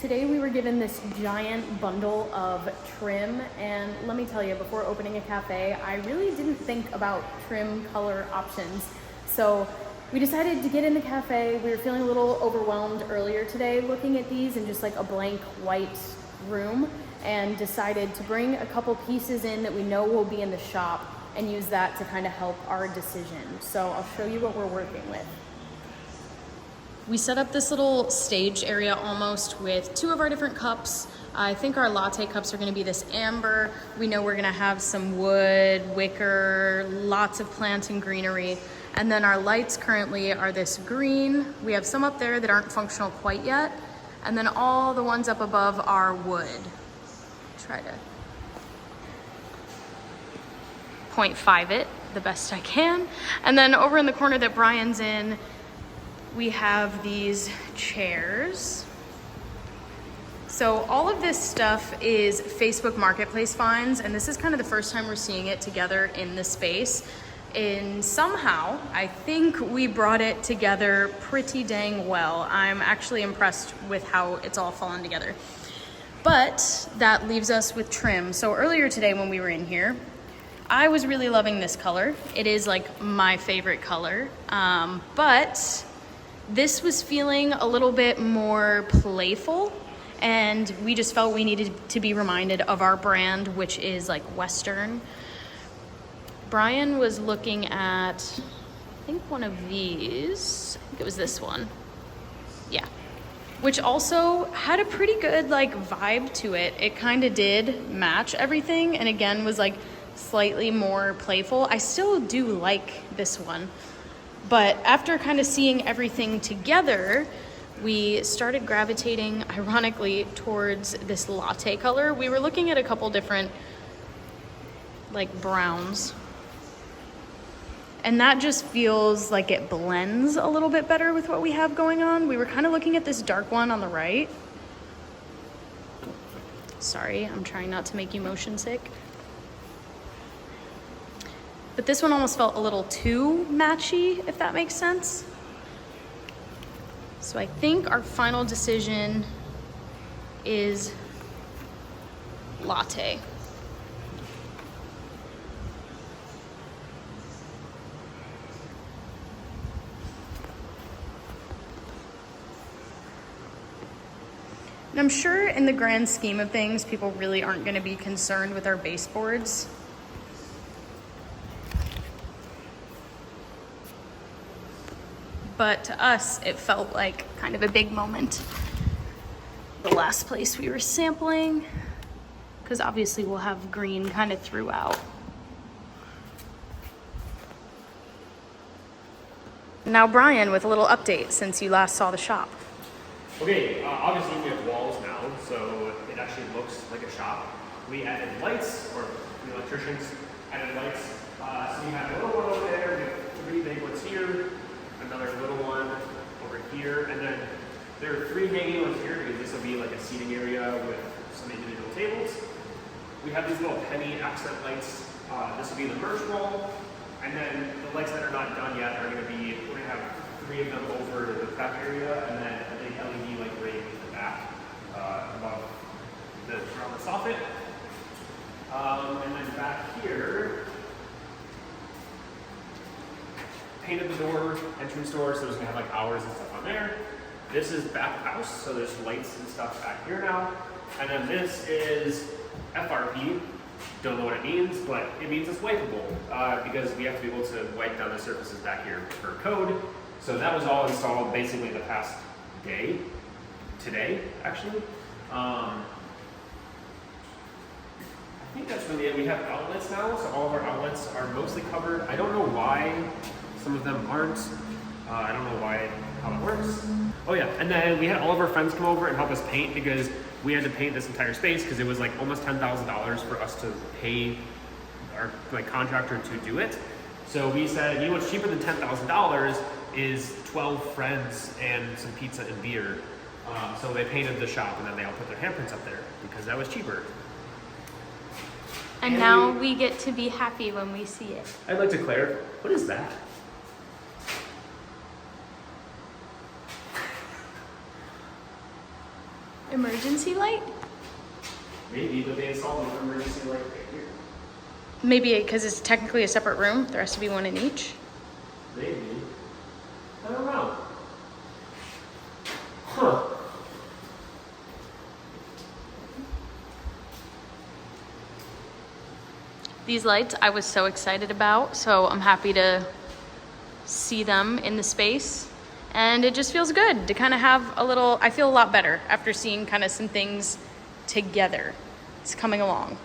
Today we were given this giant bundle of trim, and let me tell you, before opening a cafe, I really didn't think about trim color options. So we decided to get in the cafe. We were feeling a little overwhelmed earlier today looking at these and just like a blank white room, and decided to bring a couple pieces in that we know will be in the shop and use that to kind of help our decision. So I'll show you what we're working with. We set up this little stage area almost with two of our different cups. I think our latte cups are gonna be this amber. We know we're gonna have some wood, wicker, lots of plants and greenery. And then our lights currently are this green. We have some up there that aren't functional quite yet. And then all the ones up above are wood. Try to 0.5 it the best I can. And then over in the corner that Brian's in, we have these chairs. So all of this stuff is Facebook Marketplace finds, and this is kind of the first time we're seeing it together in the space. And somehow, I think we brought it together pretty dang well. I'm actually impressed with how it's all fallen together. But that leaves us with trim. So earlier today when we were in here, I was really loving this color. It is like my favorite color, but this was feeling a little bit more playful, and we just felt we needed to be reminded of our brand, which is like Western. Brian was looking at, I think one of these, I think it was this one. Yeah, which also had a pretty good like vibe to it. It kind of did match everything, and again was like slightly more playful. I still do like this one. But after kind of seeing everything together, we started gravitating, ironically, towards this latte color. We were looking at a couple different, like, browns. And that just feels like it blends a little bit better with what we have going on. We were kind of looking at this dark one on the right. Sorry, I'm trying not to make you motion sick. But this one almost felt a little too matchy, if that makes sense. So I think our final decision is latte. And I'm sure in the grand scheme of things, people really aren't going to be concerned with our baseboards. But to us, it felt like kind of a big moment. The last place we were sampling, because obviously we'll have green kind of throughout. Now Brian with a little update since you last saw the shop. Okay, obviously we have walls now, so it actually looks like a shop. We added lights, or the electricians added lights. So we have a little one over there, we have 3 big ones here, another little one over here, and then there are 3 hanging ones here because this will be like a seating area with some individual tables. We have these little penny accent lights. This will be the merch wall, and then the lights that are not done yet are going to be, we're going to have 3 of them over the prep area, and then a big LED light ring in the back above around the soffit. And then back here, painted the door, entrance door, so there's gonna have like hours and stuff on there. This is back of house, so there's lights and stuff back here now. And then this is FRP. Don't know what it means, but it means it's wipeable because we have to be able to wipe down the surfaces back here for code. So that was all installed basically the past day, today actually. I think that's really it. We have outlets now, so all of our outlets are mostly covered. I don't know why some of them aren't. I don't know how it works. Oh yeah, and then we had all of our friends come over and help us paint because we had to paint this entire space because it was like almost $10,000 for us to pay our contractor to do it. So we said, you know what's cheaper than $10,000 is 12 friends and some pizza and beer. So they painted the shop and then they all put their handprints up there because that was cheaper. And now we get to be happy when we see it. I'd like to declare, what is that? Emergency light? Maybe, but they installed an emergency light right here. Maybe because it's technically a separate room. There has to be one in each. Maybe. I don't know. Huh. These lights I was so excited about, so I'm happy to see them in the space. And it just feels good to kind of have a little, I feel a lot better after seeing kind of some things together. It's coming along.